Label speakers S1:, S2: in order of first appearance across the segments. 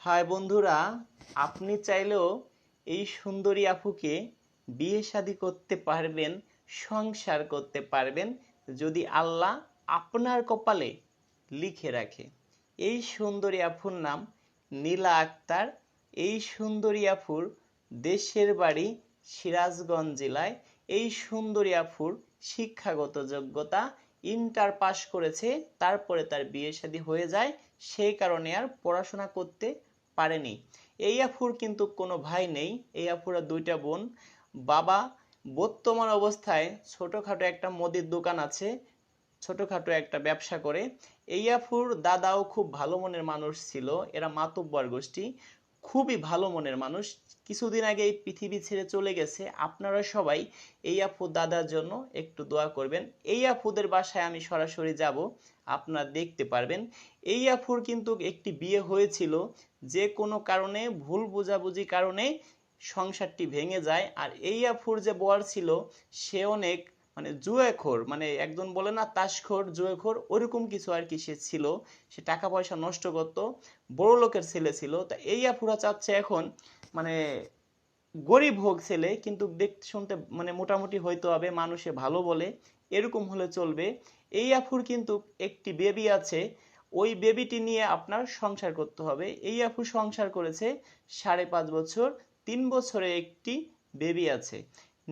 S1: High বন্ধুরা, আপনি চাইলেও এই সুন্দরী আপুকে বিয়ে শাদী করতে পারবেন, সংসার করতে পারবেন যদি আল্লাহ আপনার কপালে লিখে রাখে। এই সুন্দরী আপুর নাম নীলা আক্তার। এই সুন্দরী আপুর দেশের বাড়ি সিরাজগঞ্জ জেলায়। এই সুন্দরী আপুর শিক্ষাগত যোগ্যতা ইন্টার পাস করেছে, তারপরে তার বিয়ে শাদী হয়ে যায়, সেই কারণে আর পড়াশোনা করতে পারেনি। এই আপুর কিন্তু কোনো ভাই নেই, এই আপুরা দুইটা বোন। বাবা বর্তমান অবস্থায় ছোটখাটো একটা মুদির দোকান আছে, ছোটখাটো একটা ব্যবসা করে। এই আপুর দাদাও খুব ভালো মনের মানুষ ছিল, এরা মাতব্বর গোষ্ঠী, খুবই ভালো মনের মানুষ। কিছুদিন আগে এই পৃথিবী ছেড়ে চলে গেছে। আপনারা সবাই এই আপু দাদার জন্য একটু দোয়া করবেন। এই আপুদের বাসায় আমি সরাসরি যাব, আপনারা দেখতে পারবেন। এই আপুর কিন্তু একটি বিয়ে হয়েছিল, যে কোনো কারণে ভুল বোঝাবুঝি কারণে সংসারটি ভেঙে যায়। আর এই আপুর যে বর ছিল সে অনেক জুয়াখোর, একজন বলে না তাসখোর, জুয়াখোর, ওরকম কিছু আর কি সে ছিল। সে টাকা পয়সা নষ্ট করত, বড় লোকের ছেলে ছিল। তা এই আপুরা চাচ্ছে এখন মানে গরিব হোক ছেলে, কিন্তু দেখতে শুনতে মোটামুটি হইতে হবে, মানুষে ভালো বলে, এরকম হলে চলবে। এই আপুর কিন্তু একটি বেবি আছে, ওই বেবিটি নিয়ে আপনার সংসার করতে হবে। এই আপু সংসার করেছে 5.5 বছর, 3 বছরে একটি বেবি আছে,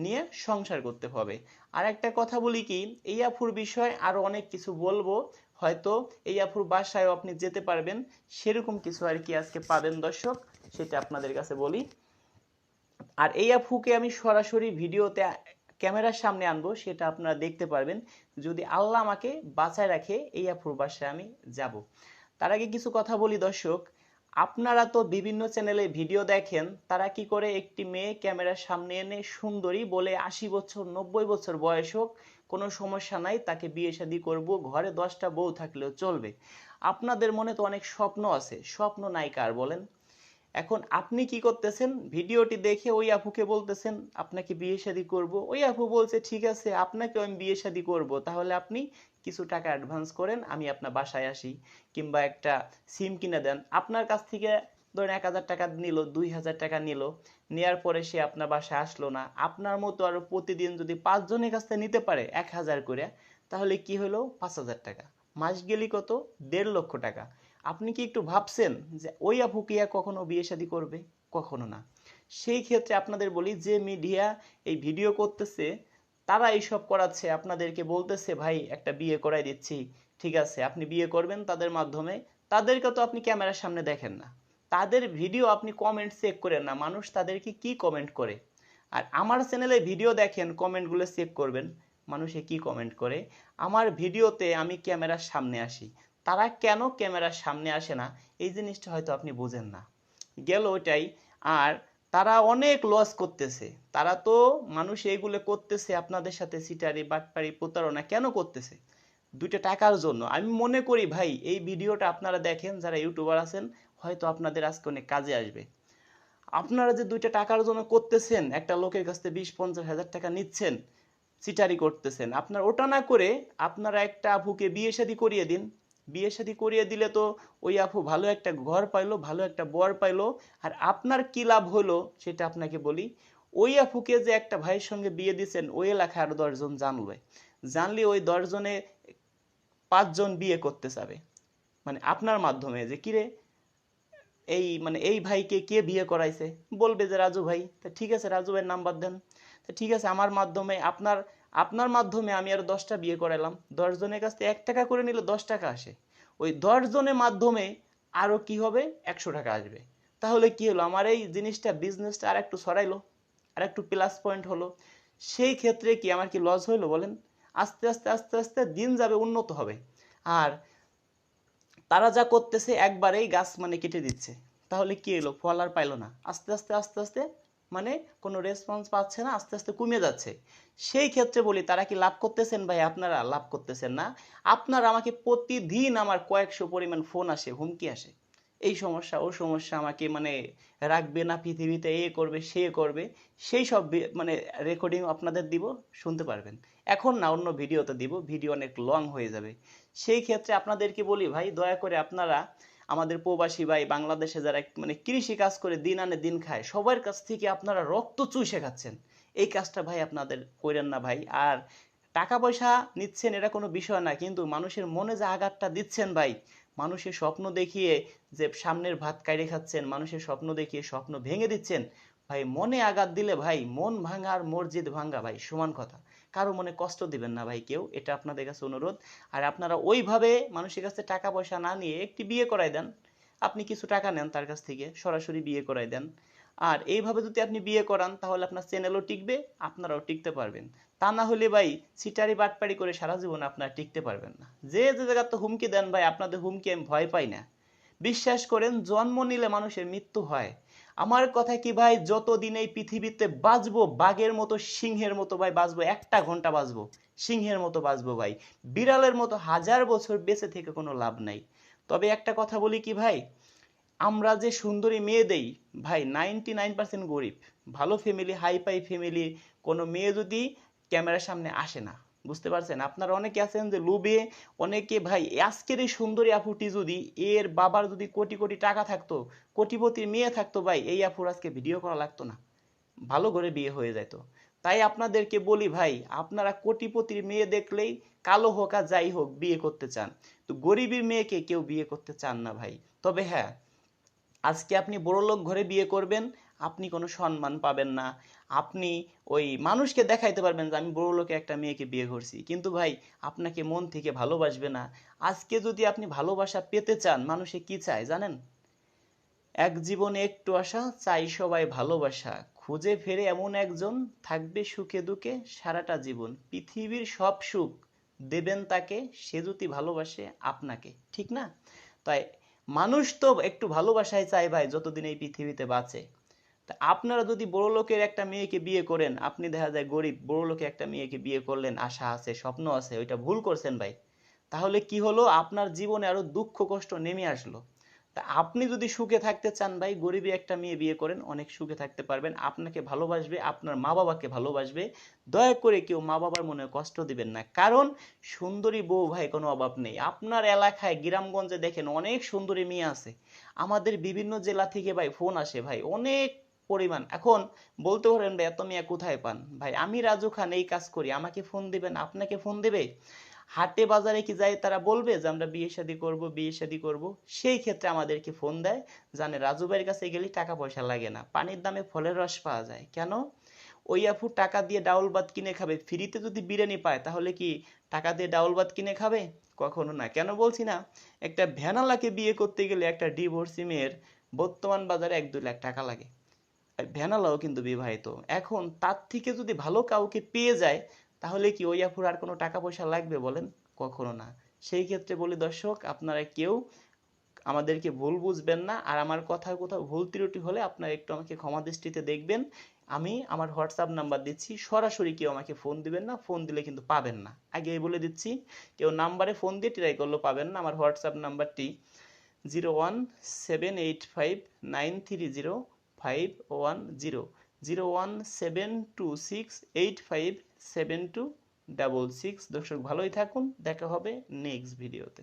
S1: নিয়ে সংসার করতে হবে। আর একটা কথা বলি কি, এই আপুর বিষয়ে আরো অনেক কিছু বলবো, হয়তো এই আপুর বাসায় আপনি যেতে পারবেন, সেরকম কিছু আর কি আজকে পাবেন দর্শক, সেটা আপনাদের কাছে বলি। আর এই আপুকে আমি সরাসরি ভিডিওতে ক্যামেরার সামনে আনবো, সেটা আপনারা দেখতে পারবেন যদি আল্লাহ আমাকে বাঁচায় রাখে। এই আপুর বাসায় আমি যাব। তার আগে কিছু কথা বলি দর্শক, আপনারা তো বিভিন্ন চ্যানেলে ভিডিও দেখেন, তারা কি করে একটি মেয়ে ক্যামেরার সামনে এনে সুন্দরী বলে 80 বছর 90 বছর বয়স হোক কোনো সমস্যা নাই, তাকে বিয়ে শাদী করবো, ঘরে 10টা বউ থাকলেও চলবে। আপনাদের মনে তো অনেক স্বপ্ন আছে, স্বপ্ন নাই কার বলেন? এখন আপনি কি করতেছেন, ভিডিওটি দেখে ওই আপুকে বলতেছেন আপনাকে বিয়ে শাদী করব। ওই আপু বলছে ঠিক আছে আপনাকে আমি বিয়ে শাদী করব, তাহলে আপনি কিছু টাকা অ্যাডভান্স করেন, আমি আপনার বাসায় আসি, কিংবা একটা সিম কিনে দেন। আপনার কাছ থেকে ধরেন 1000 টাকা নিল, 2000 টাকা নিল, নেয়ার পরে সে আপনার বাসায় আসলো না। আপনার মতো আরো প্রতিদিন যদি 5 জনের কাছ থেকে নিতে পারে 1000 করে, তাহলে কি হলো 5000 টাকা, মাস গেলি কত, 1.5 লক্ষ টাকা। আপনি কি একটু ভাবছেন যে ওই আপু কি আর কখনো বিয়ে শাদী করবে? কখনো না। সেই ক্ষেত্রে আপনাদের বলি, যে মিডিয়া এই ভিডিও করতেছে তারা এইসব করাচ্ছে, আপনাদেরকে বলতেছে ভাই একটা বিয়ে করাই দিচ্ছি, ঠিক আছে আপনি বিয়ে করবেন তাদের মাধ্যমে। তাদেরকে তো আপনি ক্যামেরার সামনে দেখেন না, তাদের ভিডিও আপনি কমেন্ট চেক করেন না, মানুষ তাদেরকে কি কমেন্ট করে। আর আমার চ্যানেলে ভিডিও দেখেন, কমেন্টগুলো চেক করবেন মানুষে কি কমেন্ট করে। আমার ভিডিওতে আমি ক্যামেরার সামনে আসি, তারা কেন ক্যামেরার সামনে আসে না, এই জিনিসটা হয়তো আপনি বোঝেন না, গেল ওইটাই। আর তারা অনেক লস করতেছে, তারা তো মানুষ এইগুলো করতেছে আপনাদের সাথে সিটারি বাটপারি প্রতারণা কেন করতেছে? দুইটা টাকার জন্য। আমি মনে করি ভাই এই ভিডিওটা আপনারা দেখেন যারা ইউটিউবার আছেন, হয়তো আপনাদের আজকে অনেক কাজে আসবে। আপনারা যে দুইটা টাকার জন্য করতেছেন, একটা লোকের কাছ থেকে 20-50 হাজার টাকা নিচ্ছেন, চিটারি করতেছেন, আপনার ওটা না করে আপনারা একটা আপুকে বিয়ে শাদী করিয়ে দিন। বিয়ে শাদী করিয়ে দিলে তো ওই আপু ভালো একটা ঘর পাইলো, ভালো একটা বর পাইলো। আর আপনার কি লাভ হলো সেটা আপনাকে বলি, ওই আপুকে যে একটা ভাইয়ের সঙ্গে বিয়ে দিচ্ছেন, ওই এলাকায় আরো 10 জন জানবে, জানলে ওই 10 জনে 5 জন বিয়ে করতে চাবে আপনার মাধ্যমে, যে কিরে এই এই ভাইকে কে বিয়ে করাইছে, বলবে যে রাজু ভাই। তা ঠিক আছে রাজু ভাইয়ের নাম্বার দেন। তা ঠিক আছে আমার মাধ্যমে আপনার আপনার মাধ্যমে আমি আর 10টা বিয়ে করাইলাম, 10 জনের কাছ থেকে 1 টাকা করে নিলে 10 টাকা আসে, ওই 10 জনের মাধ্যমে আরো কি হবে, 100 টাকা আসবে। তাহলে কি হলো, আমার এই জিনিসটা বিজনেসটা আর একটু ছড়াইলো, আর একটু প্লাস পয়েন্ট হলো। সেই ক্ষেত্রে কি আমার কি লস হইলো বলেন? আস্তে আস্তে আস্তে আস্তে দিন যাবে, উন্নত হবে। আর তারা যা করতেছে একবারেই গাছ কেটে দিচ্ছে, তাহলে কি হলো, ফল আর পাইলো না, আস্তে আস্তে আস্তে আস্তে কোনো রেসপন্স পাচ্ছে না, আস্তে আস্তে কমে যাচ্ছে। সেই ক্ষেত্রে বলি তারা কি লাভ করতেছেন ভাই? আপনারা লাভ করতেছেন না। আপনারা আমাকে প্রতিদিন আমার কয়েকশো পরিমাণ ফোন আসে, হুমকি আসে, এই সমস্যা ও সমস্যা, আমাকে রাখবে না পৃথিবীতে, এ করবে সে করবে। সেই সব রেকর্ডিং আপনাদের দিব, শুনতে পারবেন। এখন না, অন্য ভিডিওতে দিব, ভিডিও অনেক লং হয়ে যাবে। সেই ক্ষেত্রে আপনাদেরকে বলি ভাই, দয়া করে আপনারা আমাদের প্রবাসী ভাই বাংলাদেশে যারা মানে কৃষি কাজ করে দিন আনে দিন খায়, সবার কাছ থেকে আপনারা রক্ত চুষে খাচ্ছেন। এই কাজটা ভাই আপনাদের করেন না ভাই। আর টাকা পয়সা নিচ্ছেন এটা কোনো বিষয় না, কিন্তু মানুষের মনে যে আঘাতটা দিচ্ছেন ভাই, মানুষের স্বপ্ন দেখিয়ে যে সামনের ভাত কাইড়ে খাচ্ছেন, মানুষের স্বপ্ন দেখিয়ে স্বপ্ন ভেঙে দিচ্ছেন ভাই। মনে আঘাত দিলে ভাই মন ভাঙা আর মসজিদ ভাঙা ভাই সমান কথা। কারো মনে কষ্ট দিবেন না ভাই কেউ, এটা আপনাদের কাছে অনুরোধ। আর আপনারা ওইভাবে মানুষের কাছে টাকা পয়সা না নিয়ে একটি বিয়ে করাই দেন। আপনি কিছু টাকা নেন তার কাছ থেকে, সরাসরি বিয়ে করাই দেন। আর এইভাবে যদি আপনি বিয়ে করান তাহলে আপনার চ্যানেলও টিকবে, আপনারাও টিকতে পারবেন। তা না হলে ভাই সিটারি বাটপারি করে সারা জীবন আপনারা টিকতে পারবেন না। যে যে জায়গাতে হুমকি দেন ভাই, আপনাদের হুমকি আমি ভয় পাই না। বিশ্বাস করেন, জন্ম নিলে মানুষের মৃত্যু হয়। আমার কথা কি ভাই, যতদিন এই পৃথিবীতে বাঁচবো বাঘের মতো সিংহের মতো ভাই বাঁচবো, 1টা ঘন্টা বাঁচবো সিংহের মতো বাঁচবো ভাই। বিড়ালের মতো 1000 বছর বেঁচে থেকে কোনো লাভ নাই। তবে একটা কথা বলি কি ভাই, আমরা যে সুন্দরী মেয়ে দেই ভাই, 99% গরিব। ভালো ফ্যামিলি, হাই ফাই ফ্যামিলি কোনো মেয়ে যদি ক্যামেরার সামনে আসে না। বুঝতে পারছেন? আপনারা অনেকে আছেন যে লোভে, অনেকে ভাই আজকের এই সুন্দরী আপুটি যদি এর বাবার যদি কোটি কোটি টাকা থাকতো, কোটিপতির মেয়ে থাকতো ভাই, এই আপুর আজকে ভিডিও করা লাগতো না, ভালো করে বিয়ে হয়ে যেত। তাই আপনাদেরকে বলি ভাই, আপনারা কোটিপতির মেয়ে দেখলেই কালো হোক আর যাই হোক বিয়ে করতে চান, তো গরিবের মেয়েকে কেউ বিয়ে করতে চান না ভাই। তবে হ্যাঁ, আজকে আপনি বড়লোক ঘরে বিয়ে করবেন, আপনি কোনো সম্মান পাবেন না। আপনি ওই মানুষকে দেখাইতে পারবেন যে আমি বড়লোকে একটা মেয়েকে বিয়ে করছি, কিন্তু ভাই আপনাকে মন থেকে ভালোবাসবে না। আজকে যদি আপনি ভালোবাসা পেতে চান, মানুষে কি চায় জানেন? এক জীবনে একটু আশা, চাই সবাই ভালোবাসা, খুঁজে ফেরে এমন একজন, থাকবে সুখে দুঃখে সারাটা জীবন, পৃথিবীর সব সুখ দেবেন তাকে, সে যদি ভালোবাসে আপনাকে, ঠিক না? তাই মানুষ তো একটু ভালোবাসাই চায় ভাই, যতদিন এই পৃথিবীতে বাঁচে। তা আপনারা যদি বড় লোকের একটা মেয়েকে বিয়ে করেন, আপনি দেখা যায় গরিব বড় লোকে একটা মেয়েকে বিয়ে করলেন, আশা আছে স্বপ্ন আছে, ওইটা ভুল করছেন ভাই। তাহলে কি হলো, আপনার জীবনে আরো দুঃখ কষ্ট নেমে আসলো। তা আপনি যদি সুখে থাকতে চান ভাই, গরিবী একটা মেয়ে বিয়ে করেন, অনেক সুখে থাকতে পারবেন, আপনাকে ভালোবাসবে, আপনার মা বাবাকে ভালোবাসবে। দয়া করে কেউ মা বাবার মনে কষ্ট দিবেন না, কারণ সুন্দরী বউ ভাই কোনো অভাব নেই। আপনার এলাকায় গ্রামগঞ্জে দেখেন অনেক সুন্দরী মেয়ে আছে। আমাদের বিভিন্ন জেলা থেকে ভাই ফোন আসে ভাই, অনেক পরিমাণ। এখন বলতে পারেন ভাই এত মেয়ে কোথায় পান? ভাই আমি রাজু খান এই কাজ করি, আমাকে ফোন দিবেন, আপনাকে ফোন দেবে? হাটে বাজারে কি যাই তারা বলবে যে আমরা বিয়ে শাদী করব, বিয়ে শাদী করব? সেই ক্ষেত্রে আমাদেরকে ফোন দেয়, জানে রাজু ভাইয়ের কাছে গেলে টাকা পয়সা লাগে না, পানির দামে ফলের রস পাওয়া যায়। কেন? ওই আপু টাকা দিয়ে ডাউল ভাত কিনে খাবে, ফ্রিতে যদি বিরিয়ানি পায় তাহলে কি টাকা দিয়ে ডাউল ভাত কিনে খাবে? কখনো না। কেন বলছি না? একটা ভ্যানালাকে বিয়ে করতে গেলে একটা ডিভোর্সি মেয়ের বর্তমান বাজারে 1-2 লাখ টাকা লাগে। আর ভ্যানালাও কিন্তু বিবাহিত। এখন তার থেকে যদি ভালো কাউকে পেয়ে যায়, তাহলে কি ওই আপুর আর কোনো টাকা পয়সা লাগবে বলেন? কখনো না। সেই ক্ষেত্রে বলি দর্শক, আপনারা কেউ আমাদেরকে ভুল বুঝবেন না। আর আমার কথার কোথাও ভুল ত্রুটি হলে আপনারা একটু আমাকে ক্ষমা দৃষ্টিতে দেখবেন। আমি আমার হোয়াটসঅ্যাপ নাম্বার দিচ্ছি, সরাসরি কেউ আমাকে ফোন দিবেন না, ফোন দিলে কিন্তু পাবেন না, আগেই বলে দিচ্ছি। কেউ নাম্বারে ফোন দিয়ে ট্রাই করলেও পাবেন না। আমার হোয়াটসঅ্যাপ নাম্বারটি 01785930510, 01726857266। দর্শক ভালোই থাকুন, দেখা হবে নেক্সট ভিডিওতে।